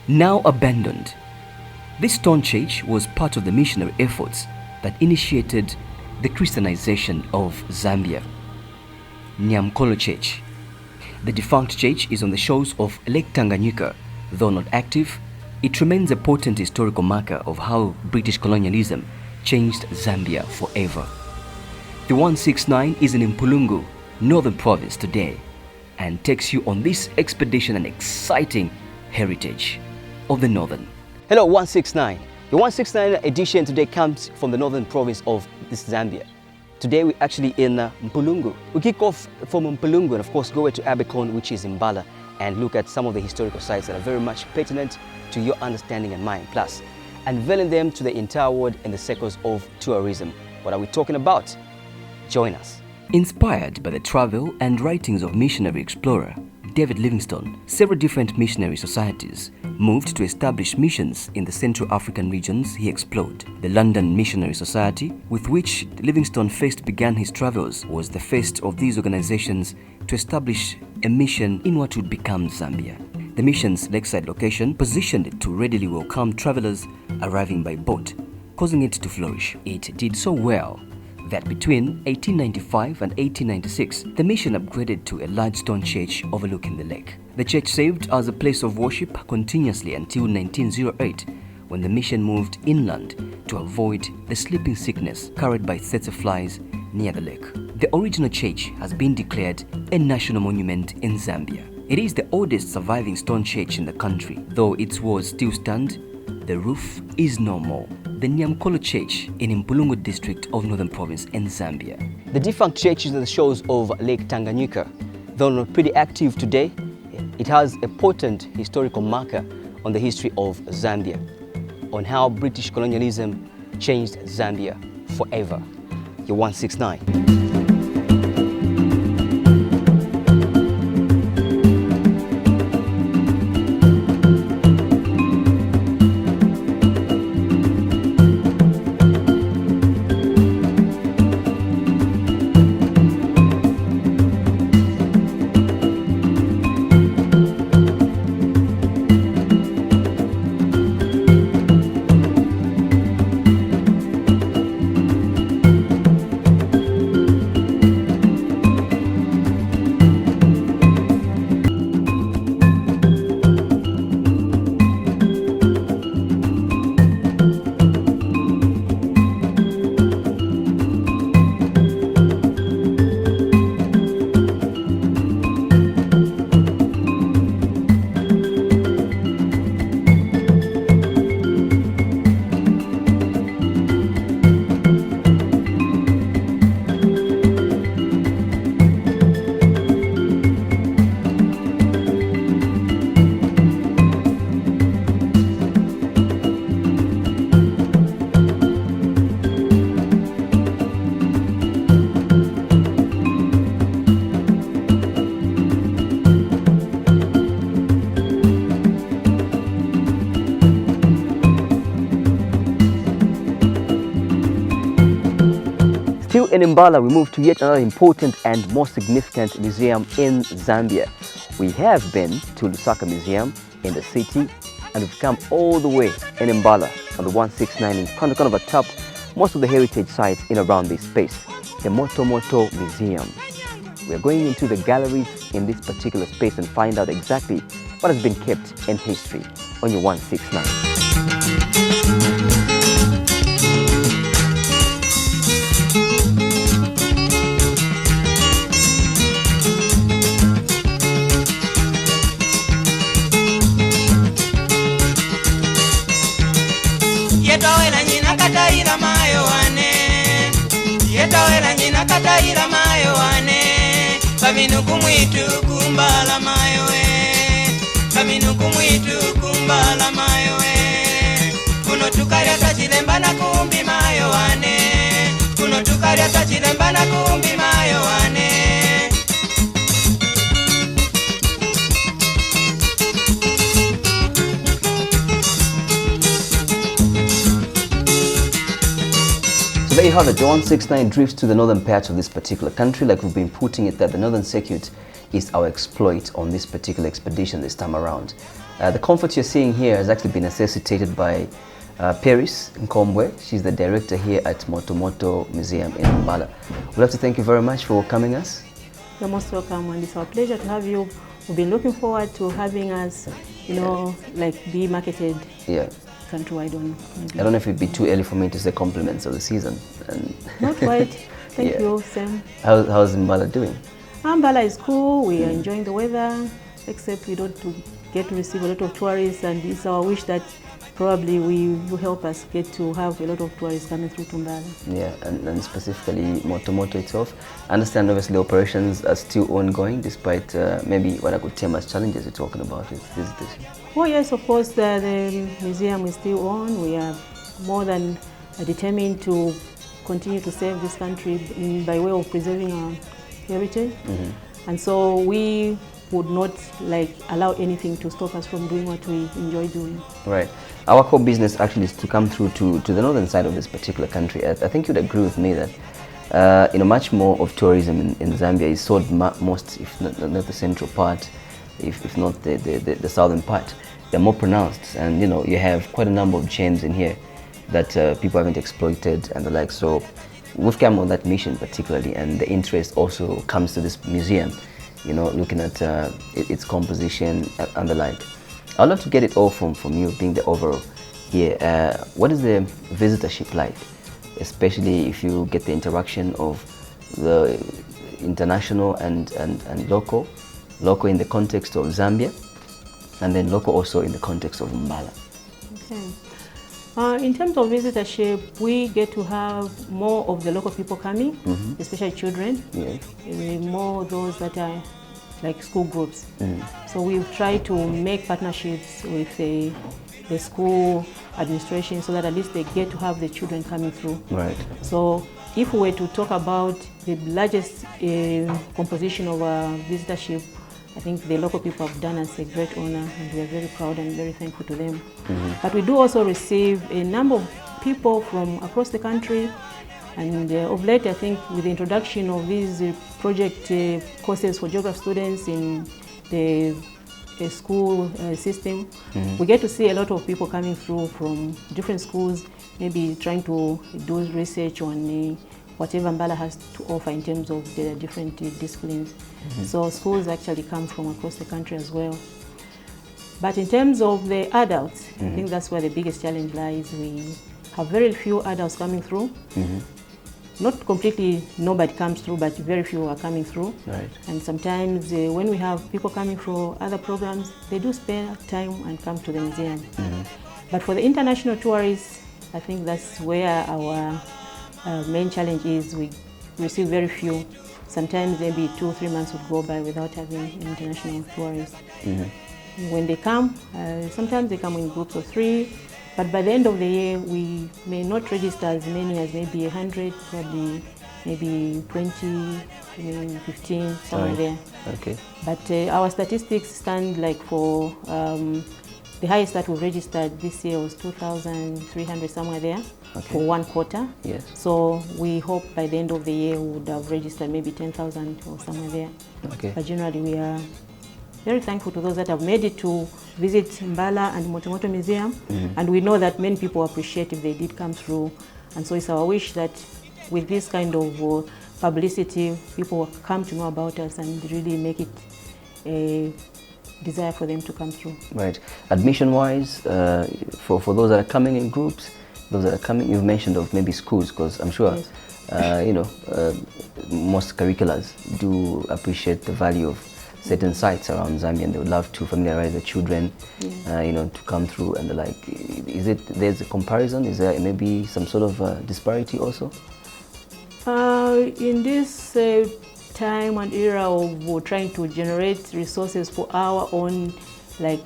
now abandoned. This stone church was part of the missionary efforts that initiated the Christianization of Zambia. Nyamkolo Church. The defunct church is on the shores of Lake Tanganyika. Though not active, it remains a potent historical marker of how British colonialism changed Zambia forever. The 169 is in Mpulungu, Northern Province today, and takes you on this expedition and exciting heritage of the Northern. Hello 169. The 169 edition today comes from the Northern Province of this Zambia. Today we're actually in Mpulungu. We kick off from Mpulungu and of course go to Abercorn, which is in MBALA, and look at some of the historical sites that are very much pertinent to your understanding and mine, plus unveiling them to the entire world in the circles of tourism. What are we talking about? Join us. Inspired by the travel and writings of missionary explorer David Livingstone, several different missionary societies moved to establish missions in the Central African regions he explored. The London Missionary Society, with which Livingstone first began his travels, was the first of these organizations to establish a mission in what would become Zambia. The mission's lakeside location positioned it to readily welcome travelers arriving by boat, causing it to flourish. It did so well that between 1895 and 1896, the mission upgraded to a large stone church overlooking the lake. The church served as a place of worship continuously until 1908, when the mission moved inland to avoid the sleeping sickness carried by flies near the lake. The original church has been declared a national monument in Zambia. It is the oldest surviving stone church in the country. Though its walls still stand, the roof is no more. The Nyamkolo Church in Mpulungu district of Northern Province in Zambia. The defunct church is on the shores of Lake Tanganyika. Though not pretty active today, it has a potent historical marker on the history of Zambia, on how British colonialism changed Zambia forever. Your 169. Still in MBALA, we move to yet another important and more significant museum in Zambia. We have been to Lusaka Museum in the city, and we've come all the way in MBALA on the 169 in kind of atop most of the heritage sites in around this space, the Moto Moto Museum. We are going into the galleries in this particular space and find out exactly what has been kept in history on your 169. Kaminuku mwitu kumbala mayo Kaminuku mwitu kumbala mayo Kuno tukarya tachilemba na kumbi mayo Kuno tukarya tachilemba na kumbi mayo So there you have it. The 169 drifts to the northern part of this particular country. Like we've been putting it, that the northern circuit is our exploit on this particular expedition this time around. The comfort you're seeing here has actually been necessitated by Paris Nkombwe. She's the director here at Moto Moto Museum in MBALA. We'd like to thank you very much for coming us. You're most welcome, and it's our pleasure to have you. We've been looking forward to having us, like be marketed countrywide on. I don't know if it'd be too early for me to say compliments of the season. Not quite. Thank you, Sam. How's MBALA doing? MBALA is cool. We are enjoying the weather, except we don't get to receive a lot of tourists, and it's our wish that probably you help us get to have a lot of tourists coming through to MBALA. Yeah, and specifically Moto Moto itself. I understand obviously operations are still ongoing despite maybe what I could term as challenges you're talking about with visitors. Oh yes, of course, the museum is still on. We are more than determined to continue to serve this country by way of preserving our heritage. And so we would not allow anything to stop us from doing what we enjoy doing. Right. Our core business actually is to come through to the northern side of this particular country. I think you'd agree with me that much more of tourism in Zambia is sold most, if not the central part, if not the southern part. They're more pronounced, and you have quite a number of gems in here that people haven't exploited and the like. So we've come on that mission particularly, and the interest also comes to this museum, looking at its composition and the like. I'd love to get it all from you, being the overall here. What is the visitorship like, especially if you get the interaction of the international and local in the context of Zambia, and then local also in the context of MBALA? Okay. In terms of visitorship, we get to have more of the local people coming, especially children. More those that are like school groups. So we've tried to make partnerships with the school administration so that at least they get to have the children coming through. Right. So if we were to talk about the largest composition of our visitorship, I think the local people have done us a great honor, and we are very proud and very thankful to them. But we do also receive a number of people from across the country, and of late, I think with the introduction of these project courses for geography students in the school system, we get to see a lot of people coming through from different schools, maybe trying to do research on whatever MBALA has to offer in terms of the different disciplines. So schools actually come from across the country as well. But in terms of the adults, I think that's where the biggest challenge lies. We have very few adults coming through. Not completely nobody comes through, but very few are coming through. Right. And sometimes when we have people coming for other programs, they do spend time and come to the museum. But for the international tourists, I think that's where our main challenge is. We receive very few. Sometimes maybe 2 or 3 months would go by without having international tourists. When they come, sometimes they come in groups of 3, but by the end of the year, we may not register as many as maybe 100, probably maybe 20, maybe 15, somewhere there. Okay. But our statistics stand like for the highest that we've registered this year was 2,300, somewhere there, for 1 quarter. Yes. So we hope by the end of the year we would have registered maybe 10,000 or somewhere there. Okay. But generally we are very thankful to those that have made it to visit MBALA and Moto Moto Museum. And we know that many people appreciate if they did come through. And so it's our wish that with this kind of publicity, people will come to know about us and really make it a desire for them to come through. Right. Admission-wise, for those that are coming in groups, those that are coming, you've mentioned of maybe schools, because I'm sure, most curriculars do appreciate the value of certain sites around Zambia, and they would love to familiarize the children, to come through and the like. There's a comparison? Is there maybe some sort of disparity also? In this time and era of trying to generate resources for our own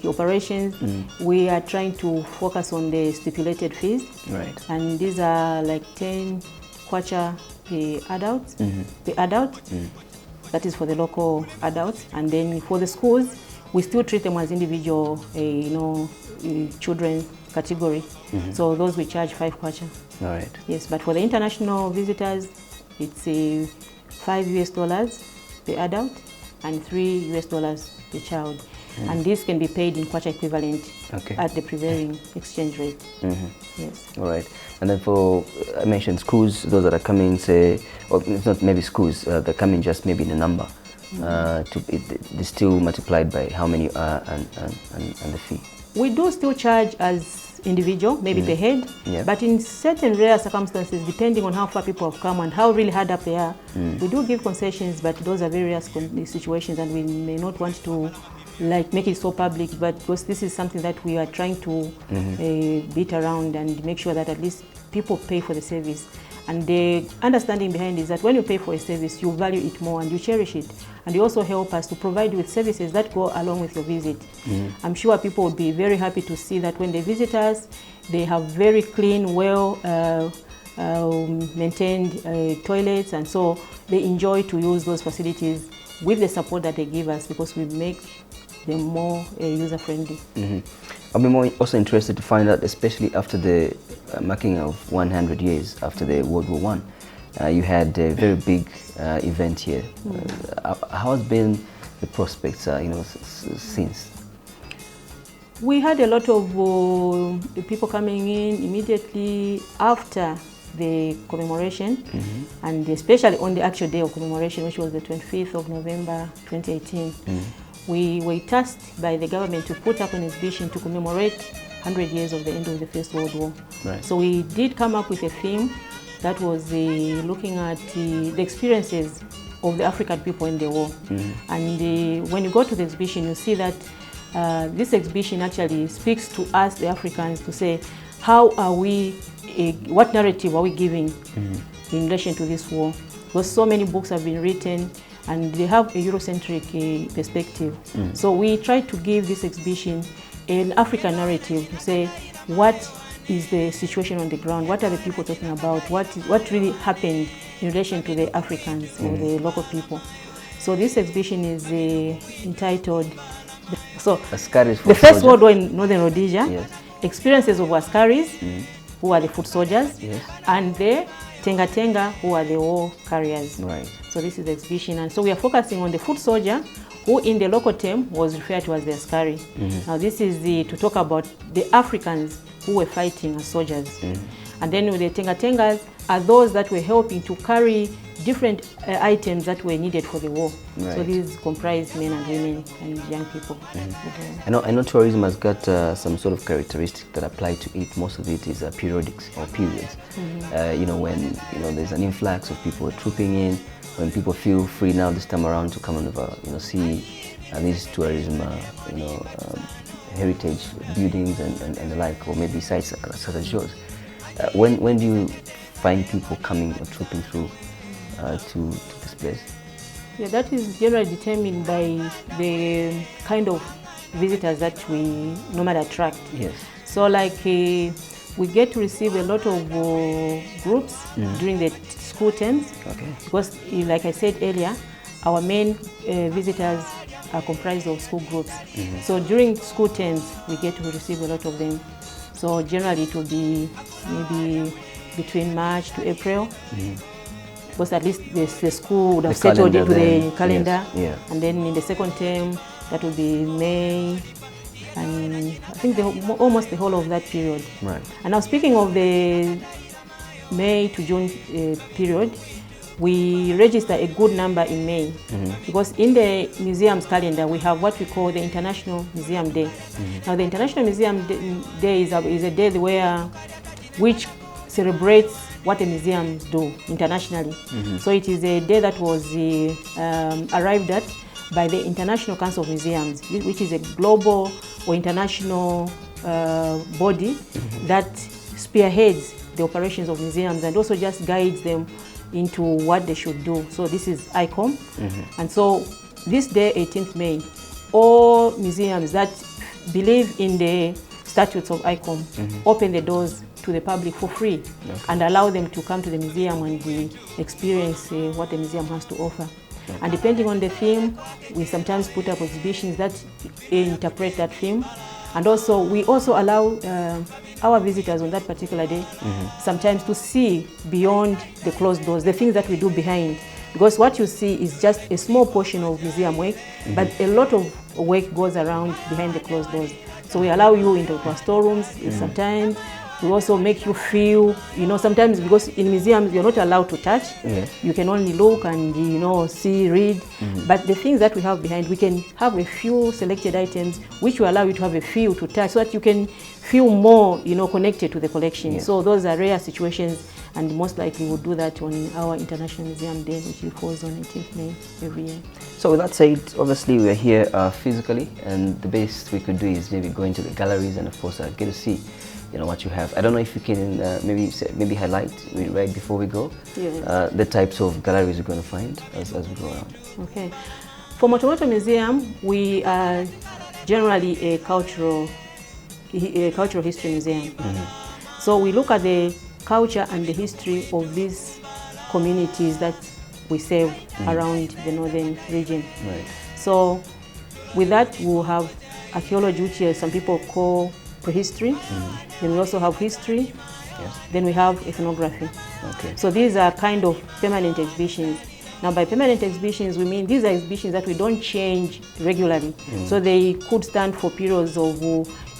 operations, we are trying to focus on the stipulated fees. Right. And these are 10 kwacha per adult, That is for the local adults. And then for the schools, we still treat them as individual, children category. So those we charge 5 kwacha. All right. Yes, but for the international visitors, it's $5 per adult and $3 per child. and this can be paid in kwacha equivalent at the prevailing exchange rate. Yes. All right. And then for, I mentioned schools, those that are coming, say, or it's not maybe schools, they're coming just maybe in a number. They still multiplied by how many and the fee? We do still charge as individual, maybe per head, but in certain rare circumstances, depending on how far people have come and how really hard up they are, we do give concessions, but those are various situations, and we may not want to like make it so public, but because this is something that we are trying to beat around and make sure that at least people pay for the service. And the understanding behind is that when you pay for a service, you value it more and you cherish it. And you also help us to provide you with services that go along with your visit. I'm sure people would be very happy to see that when they visit us, they have very clean, well maintained toilets, and so they enjoy to use those facilities with the support that they give us, because we make them more user-friendly. I'll be more also interested to find out, especially after the marking of 100 years after the World War I, you had a very big event here. How has been the prospects, since? We had a lot of people coming in immediately after the commemoration, and especially on the actual day of commemoration, which was the 25th of November 2018. We were tasked by the government to put up an exhibition to commemorate 100 years of the end of the First World War. So we did come up with a theme that was looking at the experiences of the African people in the war. And when you go to the exhibition, you see that this exhibition actually speaks to us, the Africans, to say, how are we, what narrative are we giving in relation to this war? Because so many books have been written, and they have a Eurocentric perspective. So we try to give this exhibition an African narrative, to say what is the situation on the ground, what are the people talking about, what really happened in relation to the Africans or the local people. So this exhibition is entitled, the First World War in Northern Rhodesia, experiences of Askaris, who are the foot soldiers, and the Tenga Tenga, who are the war carriers. So this is the exhibition, and so we are focusing on the foot soldier, who in the local term was referred to as the Askari. Now this is to talk about the Africans who were fighting as soldiers. And then with the Tenga Tengas are those that were helping to carry different items that were needed for the war. So these comprise men and women and young people. I know tourism has got some sort of characteristics that apply to it. Most of it is periodics or periods. When there's an influx of people trooping in, when people feel free now this time around to come and see these tourism heritage buildings and the like, or maybe sites such as yours. When do you find people coming or trooping through to this place? Yeah, that is generally determined by the kind of visitors that we normally attract. So like we get to receive a lot of groups during the school terms, because like I said earlier, our main visitors are comprised of school groups. So during school terms, we get to receive a lot of them. So generally it will be maybe between March to April, because at least the school would have settled into the calendar. And then in the second term, that will be May, and I think almost the whole of that period. And now speaking of the May to June period, we register a good number in May, because in the museum's calendar we have what we call the International Museum Day. Now the International Museum Day is a day which celebrates what the museums do internationally. So it is a day that was arrived at by the International Council of Museums, which is a global or international body that spearheads the operations of museums and also just guides them into what they should do. So this is ICOM. And so this day, 18th May, all museums that believe in the statutes of ICOM open the doors to the public for free and allow them to come to the museum and experience what the museum has to offer. And depending on the theme, we sometimes put up exhibitions that interpret that theme. And also, we also allow our visitors on that particular day sometimes to see beyond the closed doors, the things that we do behind. because what you see is just a small portion of museum work, but a lot of work goes around behind the closed doors. So we allow you into our storerooms sometimes. We also make you feel, sometimes because in museums you're not allowed to touch. Yes. You can only look and, see, read. But the things that we have behind, we can have a few selected items which will allow you to have a feel to touch so that you can feel more, connected to the collection. Yes. So those are rare situations, and most likely we'll do that on our International Museum Day, which falls on 18th May every year. So with that said, obviously we're here physically, and the best we could do is maybe go into the galleries and of course get to see what you have. I don't know if you can maybe highlight right before we go the types of galleries we're going to find as we go around. Okay. For Moto Moto Museum, we are generally a cultural history museum. So we look at the culture and the history of these communities that we serve around the northern region. Right. So with that, we'll have archaeology, which some people call prehistory. Then we also have history. Yes. Then we have ethnography. Okay. So these are kind of permanent exhibitions. Now by permanent exhibitions, we mean these are exhibitions that we don't change regularly. So they could stand for periods of,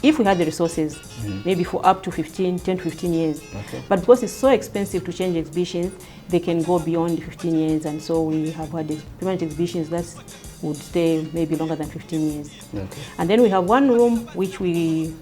if we had the resources, maybe for up to 10 to 15 years. Okay. But because it's so expensive to change exhibitions, they can go beyond 15 years. And so we have had permanent exhibitions that would stay maybe longer than 15 years. Okay. And then we have one room which we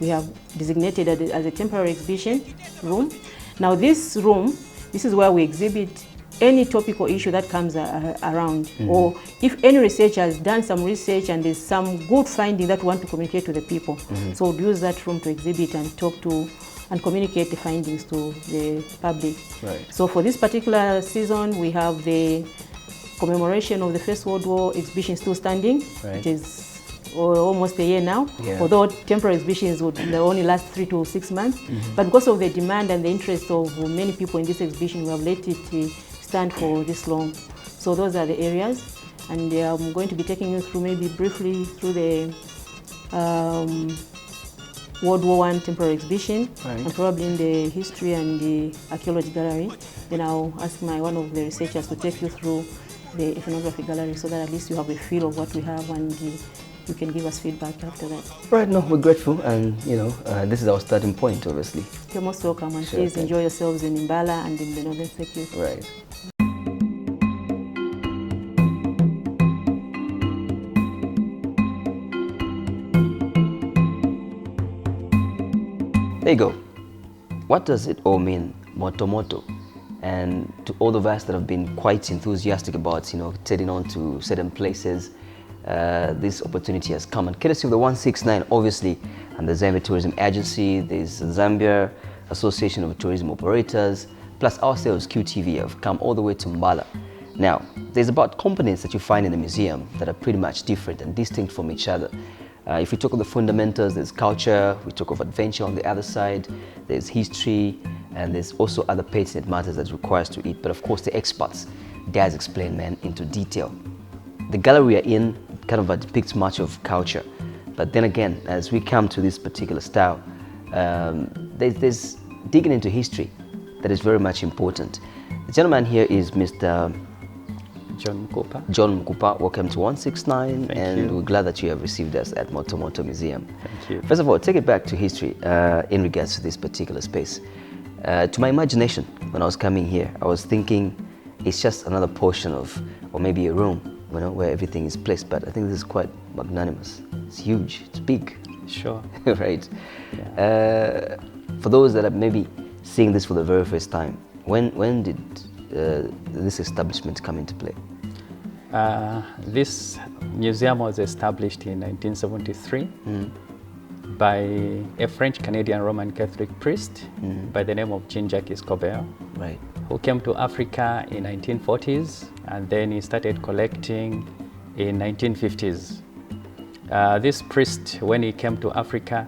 have designated as a temporary exhibition room. Now this room, this is where we exhibit any topical issue that comes around, or if any researcher has done some research and there's some good finding that we want to communicate to the people. So we'll use that room to exhibit and talk to and communicate the findings to the public. Right. So for this particular season, we have the commemoration of the First World War exhibition still standing, Right. which is almost a year now, Yeah. although temporary exhibitions would only last 3 to 6 months. But because of the demand and the interest of many people in this exhibition, we have let it stand for this long. So those are the areas, and I'm going to be taking you through maybe briefly through the World War I temporary exhibition, Right. and probably in the history and the archaeology gallery. Then I'll ask one of the researchers to take you through the ethnography gallery so that at least you have a feel of what we have, and you can give us feedback after that. Right, no, we're grateful, and this is our starting point, obviously. You're most welcome, and Sure, please thank enjoy yourselves in MBALA and in the Northern Circuit. Right. There you go. What does it all mean, Moto Moto? And to all of us that have been quite enthusiastic about, heading on to certain places, this opportunity has come. And courtesy of the 169, obviously, and the Zambia Tourism Agency, there's Zambia Association of Tourism Operators, plus ourselves, QTV, have come all the way to MBALA. Now, there's about components that you find in the museum that are pretty much different and distinct from each other. If we talk of the fundamentals, there's culture, we talk of adventure on the other side, there's history, and there's also other pertinent matters that requires to eat. But of course, the experts, guys explain, man, into detail. The gallery we are in kind of depicts much of culture. But then again, as we come to this particular style, there's digging into history that is very much important. The gentleman here is Mr. John Mkupa. John Mkupa, welcome to 169, Thank and you. we're glad that you have received us at Moto Moto Museum. Thank you. First of all, take it back to history in regards to this particular space. To my imagination, when I was coming here, I was thinking it's just another portion of, or maybe a room, where everything is placed, but I think this is quite magnanimous. It's huge, it's big. Sure. Right? Yeah. For those that are maybe seeing this for the very first time, when did this establishment come into play? This museum was established in 1973 by a French-Canadian Roman Catholic priest by the name of Jean-Jacques Escobert, Right. who came to Africa in 1940s, and then he started collecting in 1950s. This priest, when he came to Africa,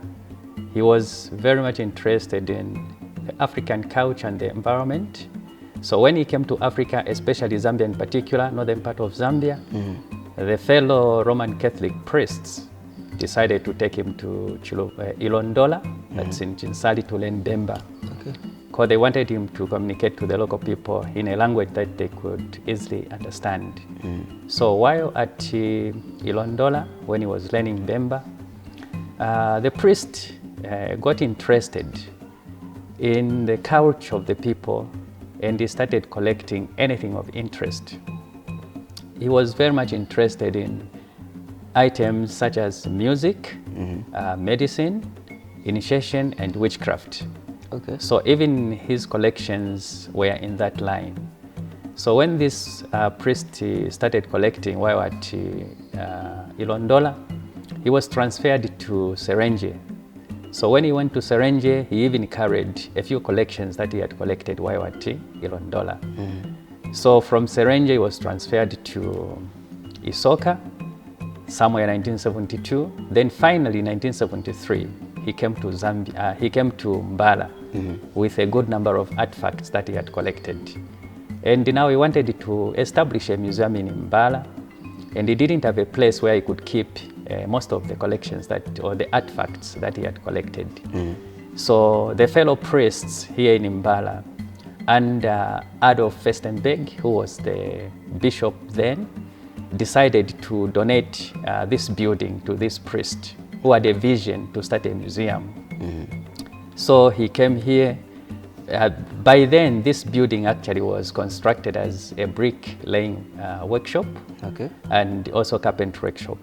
he was very much interested in the African culture and the environment. So when he came to Africa, especially Zambia in particular, northern part of Zambia, the fellow Roman Catholic priests decided to take him to Ilondola, that's in Chinsali, to learn Demba. Okay. because they wanted him to communicate to the local people in a language that they could easily understand. So while at Ilondola, when he was learning Bemba, the priest got interested in the culture of the people, and he started collecting anything of interest. He was very much interested in items such as music, medicine, initiation, and witchcraft. Okay. So even his collections were in that line. So when this priest started collecting while at Ilondola, he was transferred to Serenge. So when he went to Serenge, he even carried a few collections that he had collected while at Ilondola. So from Serenge, he was transferred to Isoka, somewhere in 1972. Then finally, in 1973, he came to Zambia. He came to MBALA with a good number of artifacts that he had collected. And now he wanted to establish a museum in MBALA, and he didn't have a place where he could keep most of the collections or the artifacts that he had collected. So the fellow priests here in MBALA and Adolf Festenberg, who was the bishop then, decided to donate this building to this priest who had a vision to start a museum. So he came here. By then, this building actually was constructed as a brick-laying workshop, and also carpentry workshop.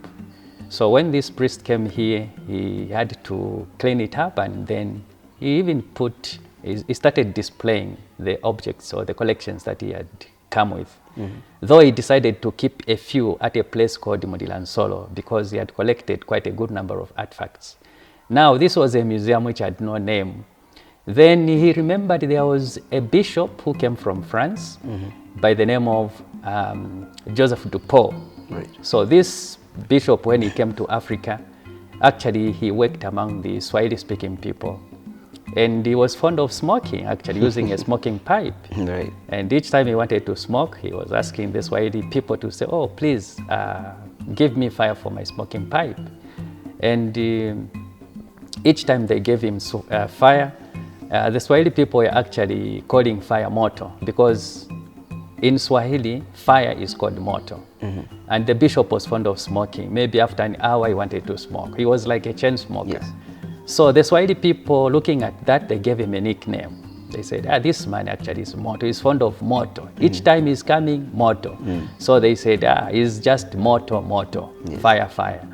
So when this priest came here, he had to clean it up, and then he even he started displaying the objects or the collections that he had come with. Though he decided to keep a few at a place called Mudilansolo because he had collected quite a good number of artifacts. Now, this was a museum which had no name. Then he remembered there was a bishop who came from France by the name of Joseph Dupont. Right. So this bishop, when he came to Africa, actually he worked among the Swahili-speaking people. And he was fond of smoking, actually, using a smoking pipe. Right. And each time he wanted to smoke, he was asking the Swahili people to say, oh, please, give me fire for my smoking pipe. And each time they gave him fire, the Swahili people were actually calling fire moto, because in Swahili, fire is called moto. And the bishop was fond of smoking. Maybe after an hour, he wanted to smoke. He was like a chain smoker. Yes. So the Swahili people, looking at that, they gave him a nickname. They said, this man actually is moto. He's fond of moto. Each time he's coming, moto. So they said, he's just moto, moto, fire, fire.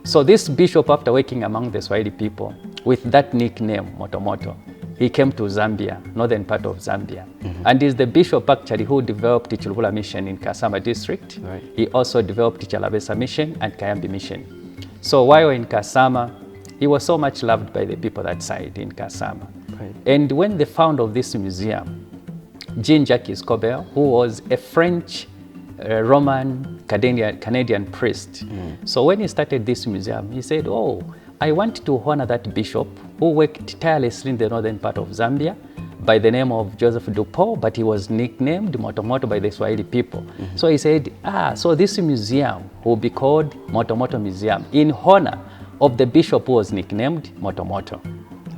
So this bishop, after working among the Swahili people, with that nickname, Moto Moto, he came to Zambia, northern part of Zambia. And is the bishop actually who developed Chilugula Mission in Kasama district. Right. He also developed Chalabesa Mission and Kayambi Mission. So while in Kasama, he was so much loved by the people that side in Kasama. Right. And when the founder of this museum, Jean-Jacques Escobel, who was a French Roman Canadian priest. So when he started this museum, he said, oh, I want to honor that bishop who worked tirelessly in the northern part of Zambia by the name of Joseph Dupont, but he was nicknamed Moto Moto by the Swahili people. So he said, so this museum will be called Moto Moto Museum in honor of the bishop who was nicknamed Moto Moto.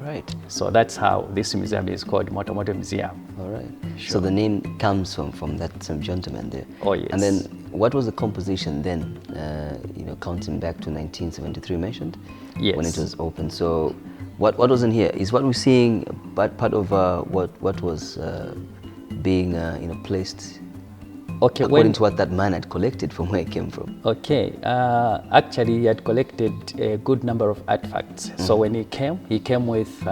Right. So that's how this museum is called Moto Moto Museum. All right. Sure. So the name comes from that same gentleman there. Oh, yes. And then what was the composition then, counting back to 1973 mentioned? Yes. When it was open. So what was in here? Is what we're seeing part of what was being placed according to what that man had collected from where he came from? Okay. Actually, he had collected a good number of artifacts. So when he came with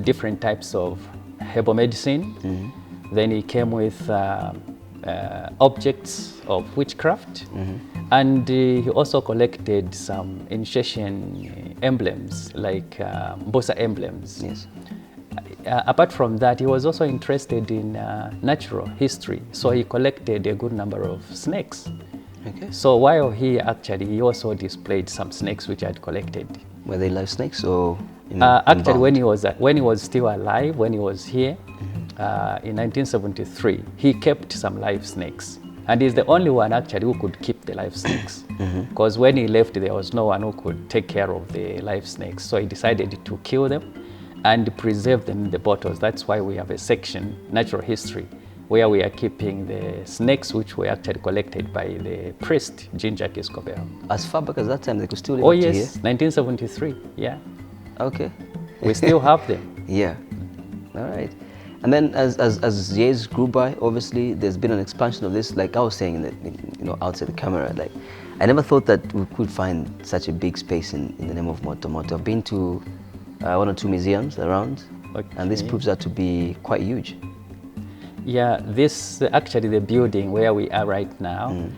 different types of herbal medicine. Then he came with objects of witchcraft. And he also collected some initiation emblems, like Mbosa emblems. Yes. Apart from that, he was also interested in natural history. So he collected a good number of snakes. Okay. So while he also displayed some snakes which he had collected. Were they live snakes or actually, when he was still alive, when he was here in 1973, he kept some live snakes. And he's the only one actually who could keep the live snakes. Because when he left, there was no one who could take care of the live snakes. So he decided to kill them and preserve them in the bottles. That's why we have a section, natural history, where we are keeping the snakes which were actually collected by the priest, Jean-Jacques Escobar. As far back as that time, they could still live Oh up to yes, here? 1973, yeah. Okay. We still have them. Yeah. All right. And then as years grew by, obviously there's been an expansion of this. Like I was saying, outside the camera, like I never thought that we could find such a big space in the name of Moto Moto. I've been to 1 or 2 museums around, and this proves that to be quite huge. Yeah, this actually the building where we are right now.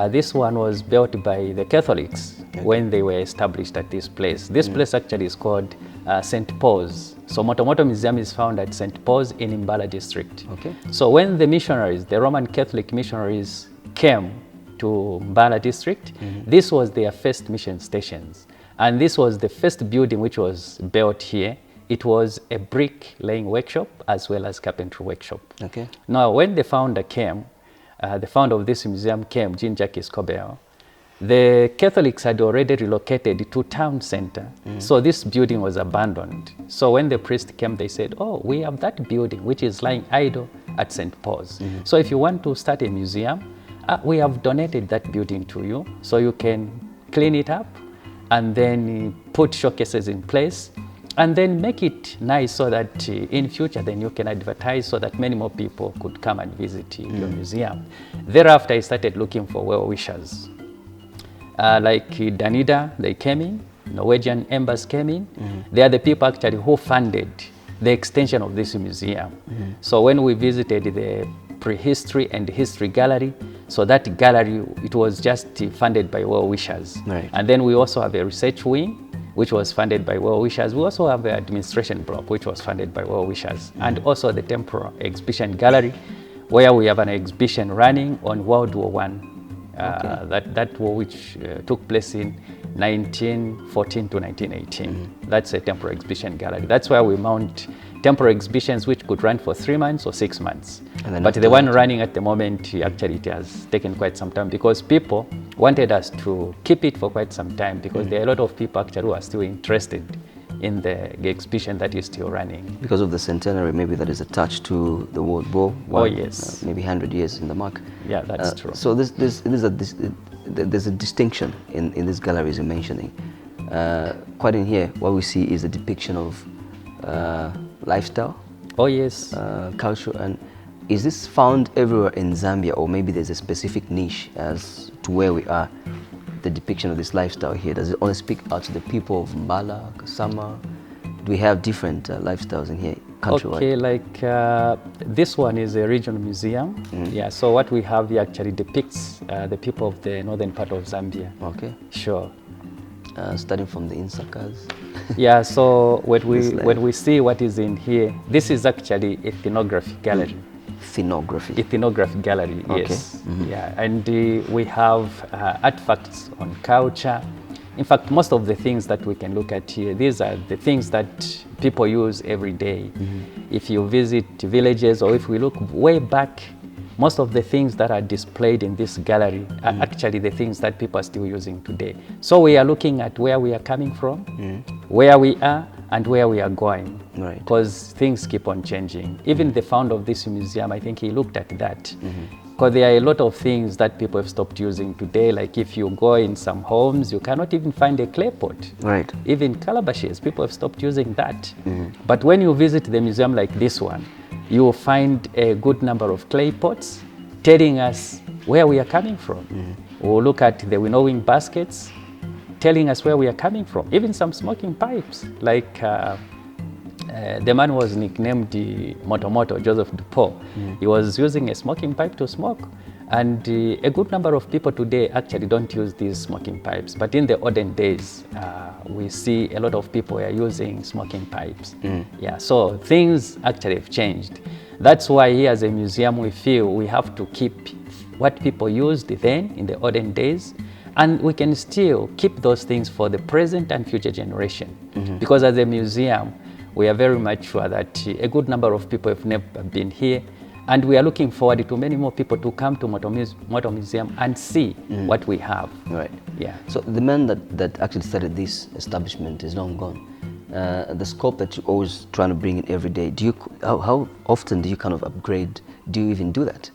This one was built by the Catholics when they were established at this place. This place actually is called St. Paul's. So Moto Moto Museum is found at St. Paul's in MBALA district. Okay. So when the missionaries, the Roman Catholic missionaries came to MBALA district, this was their first mission stations. And this was the first building which was built here. It was a brick laying workshop as well as carpentry workshop. Okay. Now when the founder came, the founder of this museum came, Jean-Jacques Escobar, the Catholics had already relocated to town center. So this building was abandoned. So when the priest came, they said, oh, we have that building which is lying idle at St. Paul's. So if you want to start a museum, we have donated that building to you so you can clean it up and then put showcases in place and then make it nice so that in future then you can advertise so that many more people could come and visit your museum. Thereafter, I started looking for well-wishers. Like Danida, they came in, Norwegian embassy came in. They are the people actually who funded the extension of this museum. So when we visited the prehistory and history gallery, so that gallery, it was just funded by well-wishers. Right. And then we also have a research wing, which was funded by well-wishers. We also have the administration block, which was funded by well-wishers. And also the temporal exhibition gallery, where we have an exhibition running on World War I, that war which took place in 1914 to 1918. That's a temporal exhibition gallery. That's where we mount temporal exhibitions which could run for 3 months or 6 months. But the one running at the moment, actually it has taken quite some time because people wanted us to keep it for quite some time because there are a lot of people actually who are still interested in the exhibition that is still running. Because of the centenary maybe that is attached to the World War I. Oh yes. Maybe 100 years in the mark. Yeah, that's true. So there's a distinction in these galleries you're mentioning. Quite in here, what we see is a depiction of lifestyle. Oh yes. Culture. And is this found everywhere in Zambia, or maybe there's a specific niche as to where we are? The depiction of this lifestyle here, does it only speak out to the people of MBALA, Kasama? Do we have different lifestyles in here, countrywide? Okay, like this one is a regional museum. Yeah, so what we have here actually depicts the people of the northern part of Zambia. Okay. Sure. Starting from the Insakas. Yeah, so when we see what is in here, this is actually a ethnography gallery. Ethnography gallery, yes. Yeah, and we have artifacts on culture. In fact, most of the things that we can look at here, these are the things that people use every day. If you visit villages or if we look way back, most of the things that are displayed in this gallery are actually the things that people are still using today. So we are looking at where we are coming from, where we are, and where we are going. Right. Because things keep on changing. Even the founder of this museum, I think he looked at that. Because there are a lot of things that people have stopped using today. Like if you go in some homes, you cannot even find a clay pot. Right. Even calabashes, people have stopped using that. But when you visit the museum like this one, you will find a good number of clay pots telling us where we are coming from. We'll look at the winnowing baskets, telling us where we are coming from. Even some smoking pipes, like the man was nicknamed Moto Moto, Joseph Dupont. He was using a smoking pipe to smoke. And a good number of people today actually don't use these smoking pipes. But in the olden days, we see a lot of people are using smoking pipes. Yeah, so things actually have changed. That's why here as a museum, we feel we have to keep what people used then in the olden days, and we can still keep those things for the present and future generation. Because as a museum, we are very much sure that a good number of people have never been here, and we are looking forward to many more people to come to Moto Museum and see what we have. Right. Yeah. So the man that actually started this establishment is long gone. the scope that you're always trying to bring in every day, how often do you kind of upgrade? Do you even do that?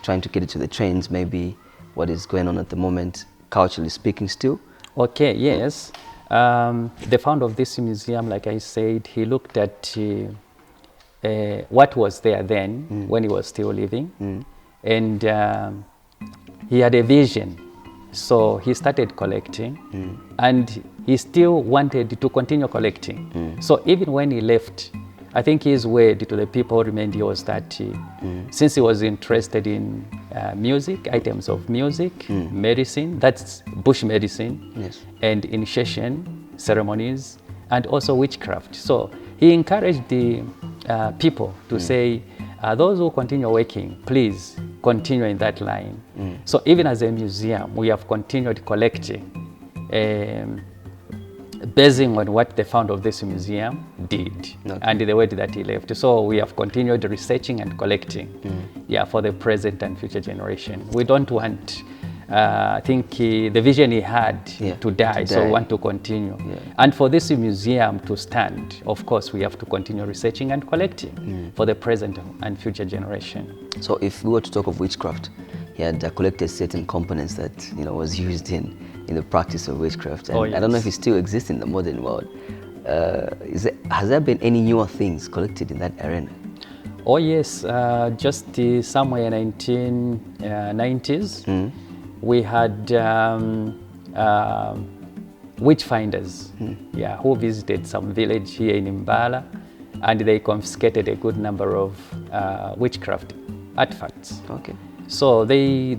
Trying to get it to the trends, maybe what is going on at the moment, culturally speaking still? Okay, yes. The founder of this museum, like I said, he looked at what was there then when he was still living, and he had a vision. So he started collecting, and he still wanted to continue collecting. So even when he left, I think his word to the people remained was that since he was interested in music, items of music, medicine, that's bush medicine, yes, and initiation ceremonies, and also witchcraft. So he encouraged the people to say, those who continue working, please continue in that line. So even as a museum, we have continued collecting, basing on what the founder of this museum did and the word that he left. So we have continued researching and collecting, for the present and future generation. We don't want, I think the vision he had to die, so we want to continue. And for this museum to stand, of course, we have to continue researching and collecting for the present and future generation. So if we were to talk of witchcraft, he had collected certain components that was used in the practice of witchcraft. And I don't know if it still exists in the modern world. Has there been any newer things collected in that arena? Oh yes, just somewhere in 1990s, we had witch finders, who visited some village here in MBALA, and they confiscated a good number of witchcraft artifacts. Okay. So they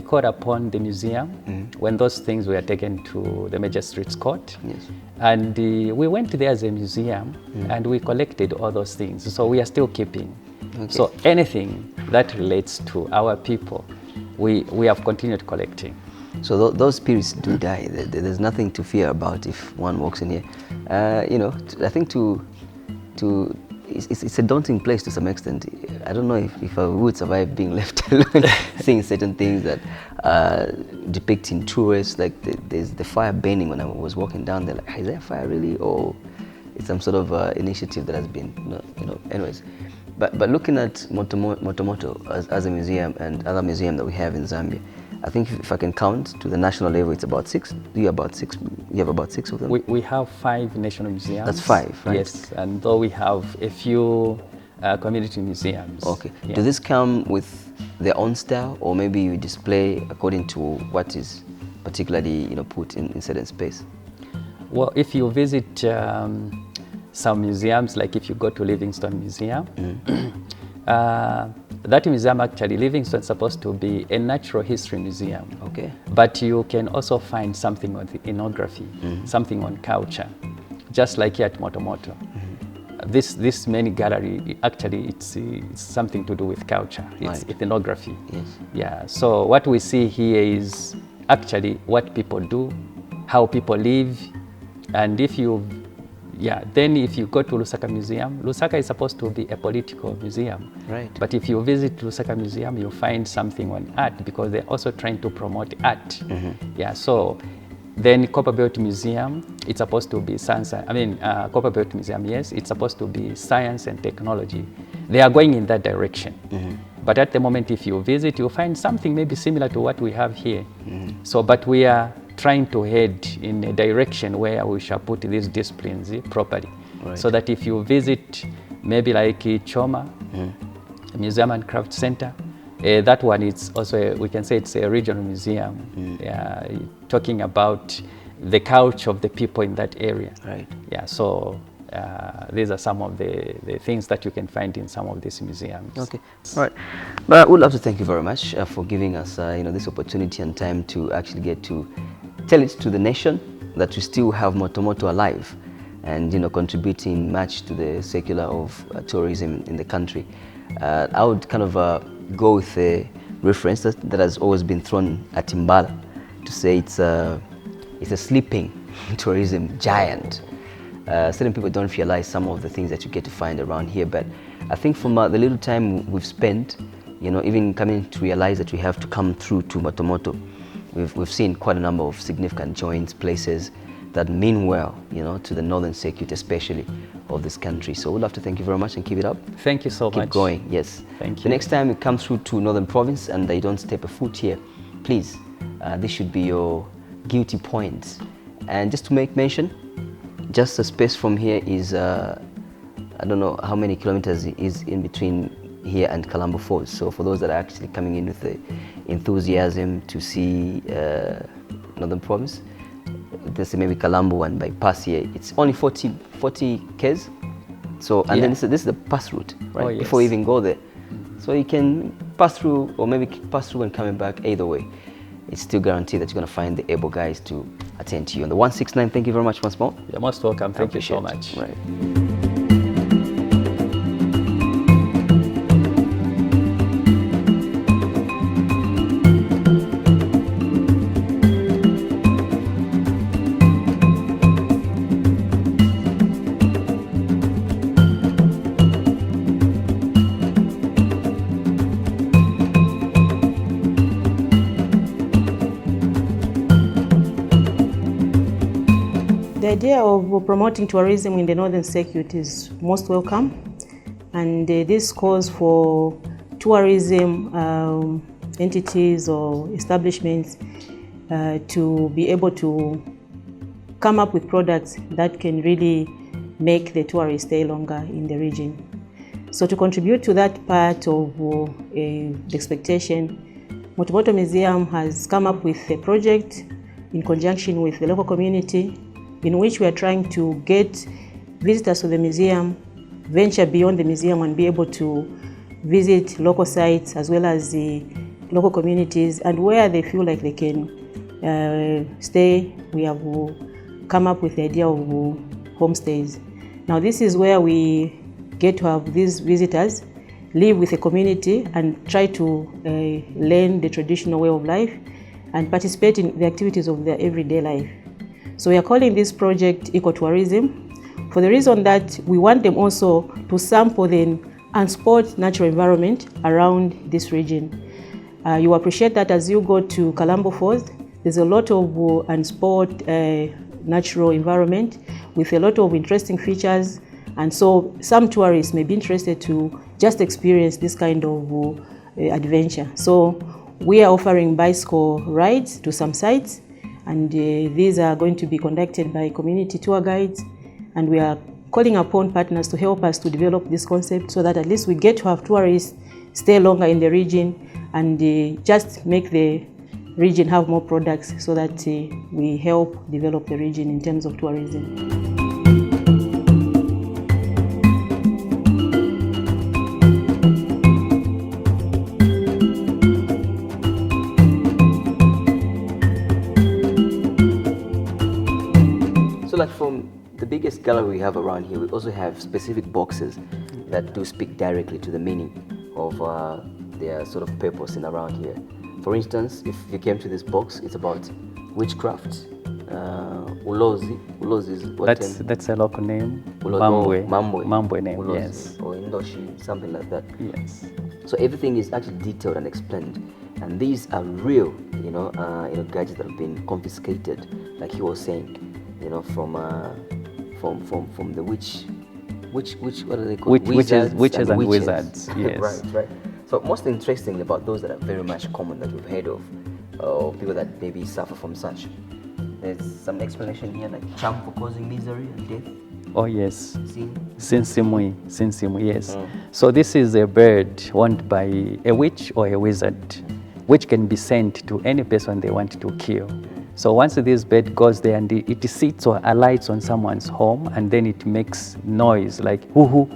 called upon the museum when those things were taken to the Magistrates Court. Yes. And we went there as a museum and we collected all those things. So we are still keeping. Okay. So anything that relates to our people, we have continued collecting. So those spirits do die. There's nothing to fear about if one walks in here. I think it's a daunting place to some extent. I don't know if I would survive being left alone, seeing certain things that are depicting tourists. Like there's the fire burning when I was walking down there. Like, is there a fire really, or it's some sort of initiative that has been, anyways. But looking at Moto Moto as a museum and other museum that we have in Zambia, I think if I can count to the national level, it's about 6. Do you have about 6? You have about 6 of them? We have 5 national museums. That's 5, right? Yes, and though we have a few community museums. Okay. Yeah. Does this come with their own style, or maybe you display according to what is particularly put in certain space? Well, if you visit some museums, like if you go to Livingstone Museum, that museum actually, Livingstone is supposed to be a natural history museum. Okay. But you can also find something on the ethnography, something on culture, just like here at Moto Moto. This main gallery, actually, it's something to do with culture. It's ethnography. Yes. Yeah. So what we see here is actually what people do, how people live, and then if you go to Lusaka Museum, Lusaka is supposed to be a political museum. Right. But if you visit Lusaka Museum, you'll find something on art, because they're also trying to promote art. Yeah, so then Copperbelt Museum, it's supposed to be science. Copperbelt Museum, yes, it's supposed to be science and technology. They are going in that direction. But at the moment, if you visit, you'll find something maybe similar to what we have here. So, but we are trying to head in a direction where we shall put these disciplines properly. Right. So that if you visit maybe like Choma, Museum and Craft Center, that one is also, we can say it's a regional museum, talking about the culture of the people in that area. Right. Yeah, so these are some of the things that you can find in some of these museums. Okay, all right. But I would love to thank you very much for giving us this opportunity and time to actually get to tell it to the nation that we still have Moto Moto alive and contributing much to the secular of tourism in the country. I would kind of go with a reference that has always been thrown at MBALA to say it's a sleeping tourism giant. Certain people don't realize some of the things that you get to find around here, but I think from the little time we've spent, even coming to realize that we have to come through to Moto Moto, we've seen quite a number of significant joints, places, that mean well, you know, to the northern circuit, especially of this country. So we'd love to thank you very much and keep it up. Thank you so much. Keep going, yes. Thank you. The next time you come through to Northern Province and they don't step a foot here, please, this should be your guilty point. And just to make mention, just the space from here is, I don't know how many kilometers is in between here and Kalambo Falls. So for those that are actually coming in with the enthusiasm to see Northern Province, let's say maybe Kalambo and bypass here, it's only 40 k's. So, and then this is the pass route, right? Oh, yes. Before you even go there. So you can pass through, or maybe pass through and coming back. Either way, it's still guaranteed that you're going to find the able guys to attend to you. On the 169, thank you very much once more. You're most welcome. Thank you so much. Right. The idea of promoting tourism in the Northern Circuit is most welcome, and this calls for tourism entities or establishments to be able to come up with products that can really make the tourists stay longer in the region. So to contribute to that part of the expectation, Moto Moto Museum has come up with a project in conjunction with the local community, in which we are trying to get visitors to the museum, venture beyond the museum and be able to visit local sites as well as the local communities, and where they feel like they can stay, we have come up with the idea of homestays. Now this is where we get to have these visitors live with the community and try to learn the traditional way of life and participate in the activities of their everyday life. So we are calling this project ecotourism for the reason that we want them also to sample the unspoiled natural environment around this region. You appreciate that as you go to Kalambo Falls, there's a lot of unspoiled natural environment with a lot of interesting features, and so some tourists may be interested to just experience this kind of adventure. So we are offering bicycle rides to some sites, and these are going to be conducted by community tour guides, and we are calling upon partners to help us to develop this concept so that at least we get to have tourists stay longer in the region and just make the region have more products so that we help develop the region in terms of tourism. Like from the biggest gallery we have around here, we also have specific boxes that do speak directly to the meaning of their sort of purpose in around here. For instance, if you came to this box, it's about witchcraft. Ulozi. Ulozi is what? That's a local name. Mambwe name. Ulozi, yes. Or Indoshi, something like that. Yes. So everything is actually detailed and explained, and these are real, gadgets that have been confiscated, like he was saying. From the witch, what are they called? Witches and wizards. Yes. Right. So most interestingly about those that are very much common that we've heard of, or people that maybe suffer from such. There's some explanation here, like charm for causing misery and death. Oh yes. Sinsimui, yes. So this is a bird owned by a witch or a wizard, which can be sent to any person they want to kill. So once this bird goes there and it sits or alights on someone's home, and then it makes noise like hoo-hoo.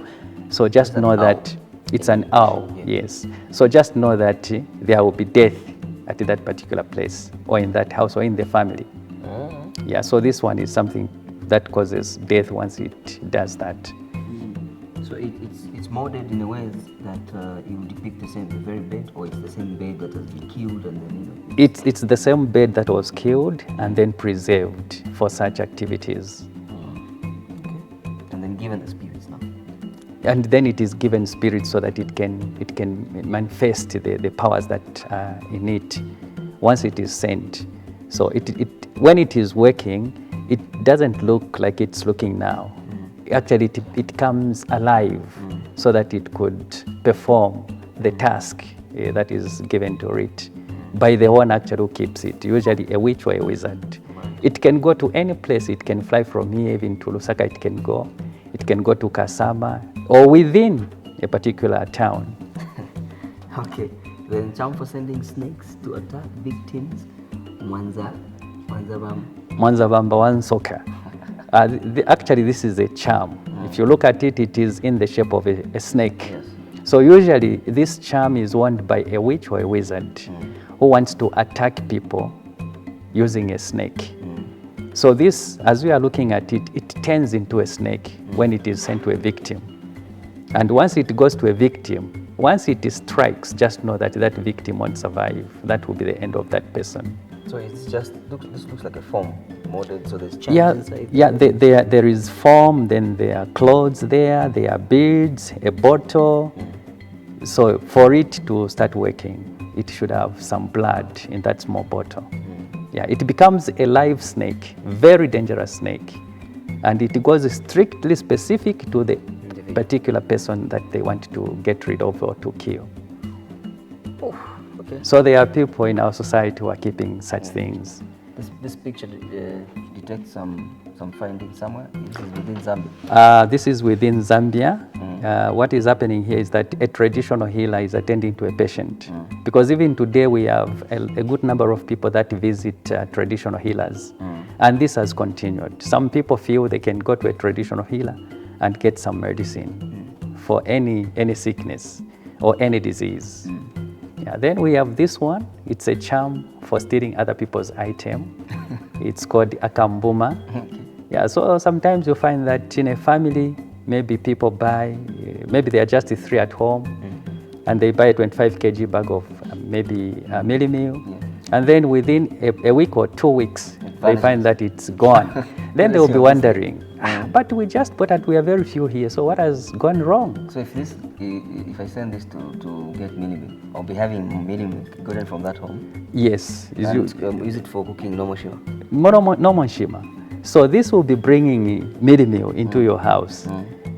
So just know that it's an owl, yes. So just know that there will be death at that particular place or in that house or in the family. Yeah, so this one is something that causes death once it does that. So it's molded in a way that it will depict the very bird, or it's the same bird that has been killed and then It's the same bird that was killed and then preserved for such activities. Okay. And then given the spirits now. And then it is given spirit so that it can manifest the powers that are in it once it is sent. So when it is working, it doesn't look like it's looking now. Actually, it comes alive so that it could perform the task that is given to it by the one actually who keeps it, usually a witch or a wizard. It can go to any place. It can fly from here even to Lusaka. It can go to Kasama or within a particular town. Okay, the charm for sending snakes to attack victims, Mwanza Bamba Wansoka. Actually, this is a charm. If you look at it, it is in the shape of a snake. Yes. So usually this charm is worn by a witch or a wizard who wants to attack people using a snake. So this, as we are looking at it, it turns into a snake when it is sent to a victim. And once it goes to a victim, once it strikes, just know that that victim won't survive. That will be the end of that person. So it's just, this looks like a foam molded, so there's charms inside? Yeah, there is foam, then there are clothes there are beads, a bottle. So for it to start working, it should have some blood in that small bottle. Yeah, it becomes a live snake, very dangerous snake. And it goes strictly specific to the particular person that they want to get rid of or to kill. Okay. So there are people in our society who are keeping such things. This picture detects some findings somewhere. This is within Zambia. This is within Zambia. What is happening here is that a traditional healer is attending to a patient. Because even today we have a good number of people that visit traditional healers. And this has continued. Some people feel they can go to a traditional healer and get some medicine for any sickness or any disease. Yeah, then we have this one. It's a charm for stealing other people's item. It's called akambuma. Yeah, so sometimes you find that in a family, maybe people buy, maybe they are just 3 at home, and they buy a 25 kg bag of maybe mealie meal, and then within a week or 2 weeks, they find that it's gone. Then they will be wondering, but we just bought it, we are very few here, so what has gone wrong? So if I send this to get mealie meal, I'll be having mealie meal gotten from that home? Yes. Use it for cooking normal shima? Normal shima. So this will be bringing mealie meal into your house,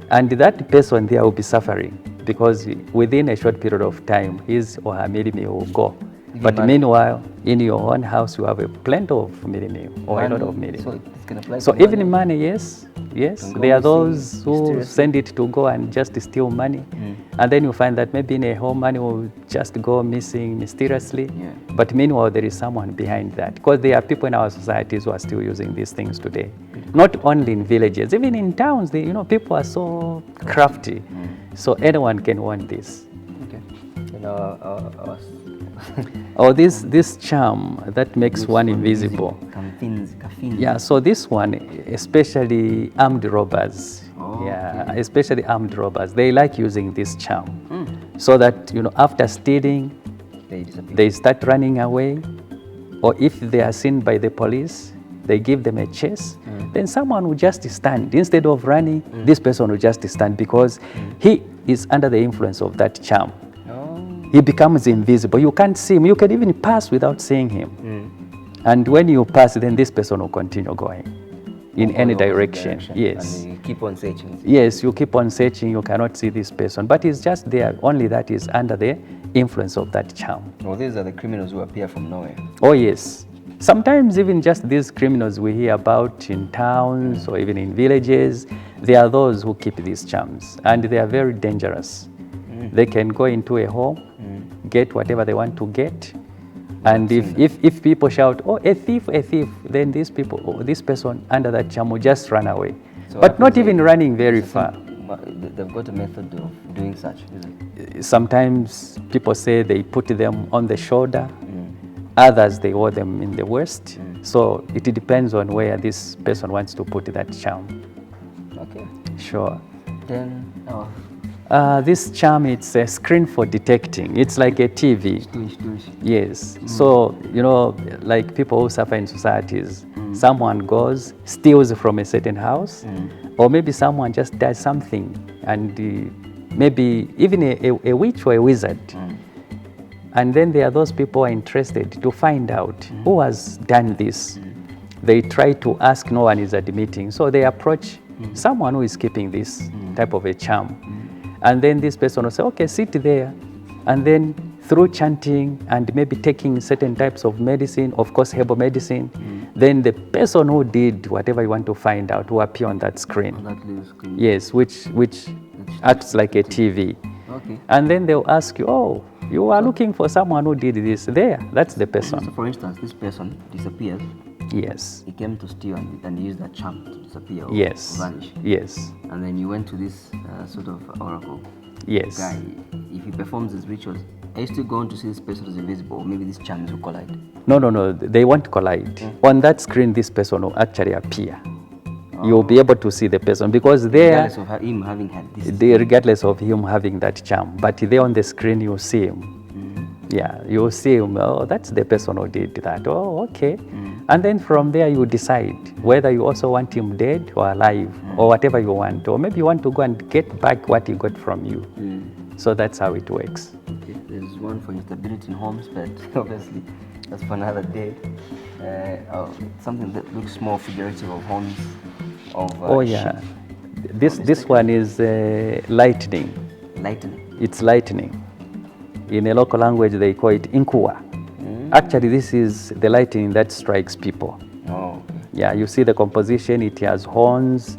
and that person there will be suffering because within a short period of time, his or her mealie meal will go. But meanwhile, in your own house, you have a plenty of mealie meal or a lot of mealie meal. So even in money, yes. There are those who send it to go and just steal money. And then you find that maybe in a home, money will just go missing mysteriously. But meanwhile, there is someone behind that. Because there are people in our societies who are still using these things today. Not only in villages, even in towns, people are so crafty. So anyone can want this. Or this charm that makes one invisible. Yeah, so this one, especially armed robbers. Especially armed robbers, they like using this charm. So that, after stealing, they start running away. Or if they are seen by the police, they give them a chase. Then someone will just stand. Instead of running, this person will just stand because he is under the influence of that charm. He becomes invisible. You can't see him. You can even pass without seeing him. And when you pass, then this person will continue going in any direction. Yes. And you keep on searching. Yes, you keep on searching. You cannot see this person. But he's just there. Only that is under the influence of that charm. Well, these are the criminals who appear from nowhere. Oh, yes. Sometimes even just these criminals we hear about in towns or even in villages, they are those who keep these charms. And they are very dangerous. They can go into a home, get whatever they want to get, and if people shout, "Oh, a thief," then this person under that charm will just run away, so but not even running very far. They've got a method of doing such, isn't it? Sometimes people say they put them on the shoulder, others they wear them in the waist. So it depends on where this person wants to put that charm. Okay. Sure. Then. This charm, it's a screen for detecting. It's like a TV. Yes. So, like people who suffer in societies, someone goes, steals from a certain house, or maybe someone just does something, and maybe even a witch or a wizard. And then there are those people who are interested to find out who has done this. they try to ask, no one is admitting. So they approach someone who is keeping this type of a charm. And then this person will say, okay, sit there. And then through chanting and maybe taking certain types of medicine, of course, herbal medicine, then the person who did whatever you want to find out will appear on that screen. On that little screen. Yes, which acts like a TV. Okay. And then they'll ask you, oh, you are looking for someone who did this. There, that's the person. So for instance, this person disappears. Yes. He came to steal and used that charm to disappear or Yes. vanish. Yes. And then you went to this sort of oracle Yes. guy. If he performs his rituals, are you still going to see this person as invisible? Or maybe these charms will collide? No, they won't collide. On that screen, this person will actually appear. You'll be able to see the person because there, Regardless of him having had this. regardless of him having that charm, but there on the screen, you'll see him. Yeah, you'll see him. Oh, that's the person who did that. Oh, okay. And then from there, you decide whether you also want him dead or alive or whatever you want. Or maybe you want to go and get back what he got from you. So that's how it works. Okay. There's one for instability in homes, but obviously that's for another day. Something that looks more figurative of homes. Oh, yeah. This one is lightning. Lightning. It's lightning. In a local language, they call it inkua. Actually, this is the lightning that strikes people. Oh, okay. Yeah, you see the composition, it has horns.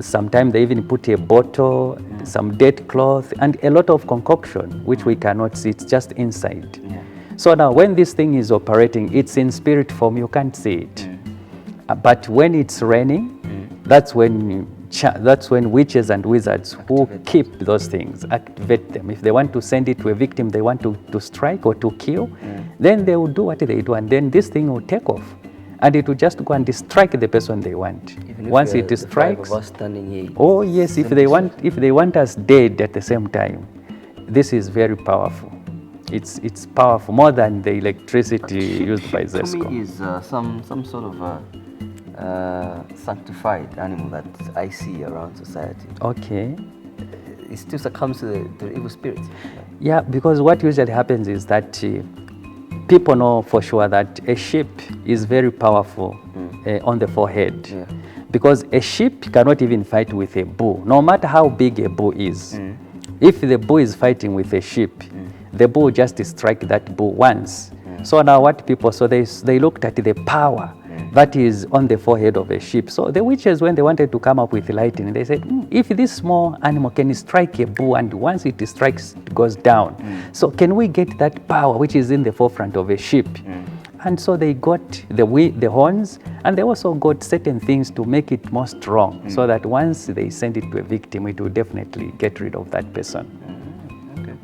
Sometimes they even put a bottle, some dead cloth, and a lot of concoction, which we cannot see. It's just inside. Yeah. So now, when this thing is operating, it's in spirit form, you can't see it. But when it's raining, that's when witches and wizards who keep those things activate them. If they want to send it to a victim they want to strike or to kill, then they will do what they do, and then this thing will take off. And it will just go and strike the person they want. Once it strikes, oh yes, if they want us dead at the same time, this is very powerful. It's powerful more than the electricity used by Zesco. To me is some sort of sanctified animal that I see around society. Okay. It still succumbs to the evil spirits. Yeah, because what usually happens is that people know for sure that a sheep is very powerful on the forehead. Yeah. Because a sheep cannot even fight with a bull, no matter how big a bull is. If the bull is fighting with a sheep, the bull just strike that bull once. So now what people, so they looked at the power that is on the forehead of a sheep. So the witches, when they wanted to come up with lightning, they said, if this small animal can strike a bull and once it strikes, it goes down. So can we get that power which is in the forefront of a sheep? And so they got the horns, and they also got certain things to make it more strong, so that once they send it to a victim, it will definitely get rid of that person. Okay.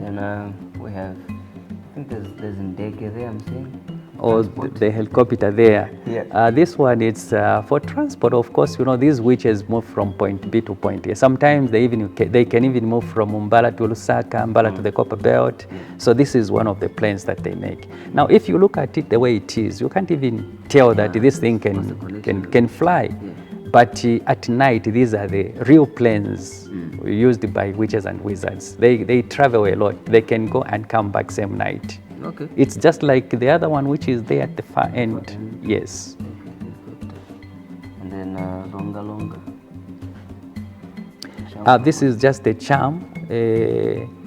And we have, I think there's Ndege there, I'm saying. Or the helicopter there. Yeah. This one is for transport. Of course, you know, these witches move from point B to point A. Sometimes they can even move from MBALA to Lusaka, MBALA to the Copper Belt. So this is one of the planes that they make. Now, if you look at it the way it is, you can't even tell that this thing can fly. But at night, these are the real planes used by witches and wizards. They travel a lot. They can go and come back same night. Okay. It's just like the other one, which is there at the far end. Yes. And then Longa Longa. This is just a charm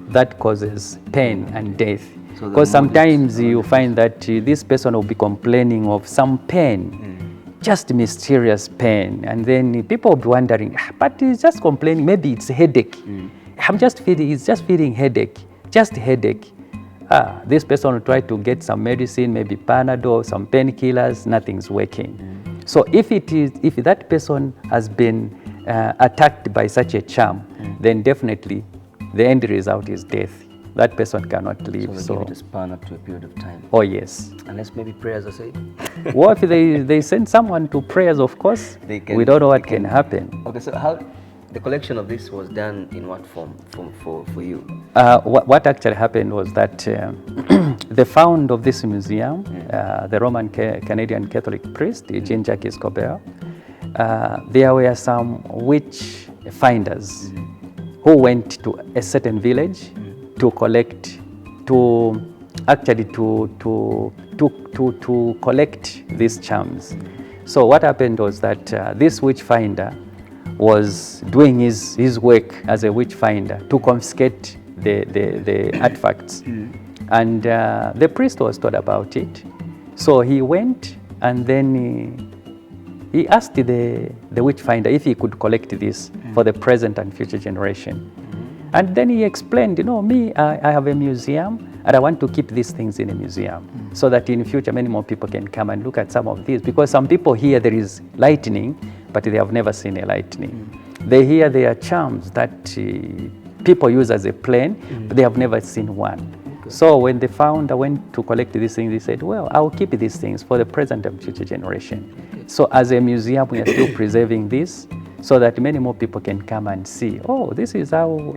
that causes pain and death. Because sometimes you find that this person will be complaining of some pain, just mysterious pain, and then people will be wondering, but he's just complaining, maybe it's a headache. He's just feeling headache, just headache. This person will try to get some medicine, maybe Panadol, some painkillers, nothing's working. So if that person has been attacked by such a charm, then definitely the end result is death. That person cannot live. So they give it a span up to a period of time. Oh yes. Unless maybe prayers are said. Well, if they send someone to prayers, of course, we don't know what can happen. Okay, so how the collection of this was done in what form for you? What actually happened was that the founder of this museum, the Roman Canadian Catholic priest, Jean-Jacques Escobar, there were some witch finders who went to a certain village to collect, to actually to collect these charms. So what happened was that this witch finder was doing his work as a witch finder to confiscate the artifacts. And the priest was told about it. So he went and then he asked the witch finder if he could collect this for the present and future generation. And then he explained, I have a museum and I want to keep these things in a museum so that in future many more people can come and look at some of these, because some people hear there is lightning, but they have never seen a lightning. They hear there are charms that people use as a plane, but they have never seen one. So when the founder went to collect these things, he said, well, I'll keep these things for the present and future generation. So as a museum, we are still preserving this so that many more people can come and see, oh, this is how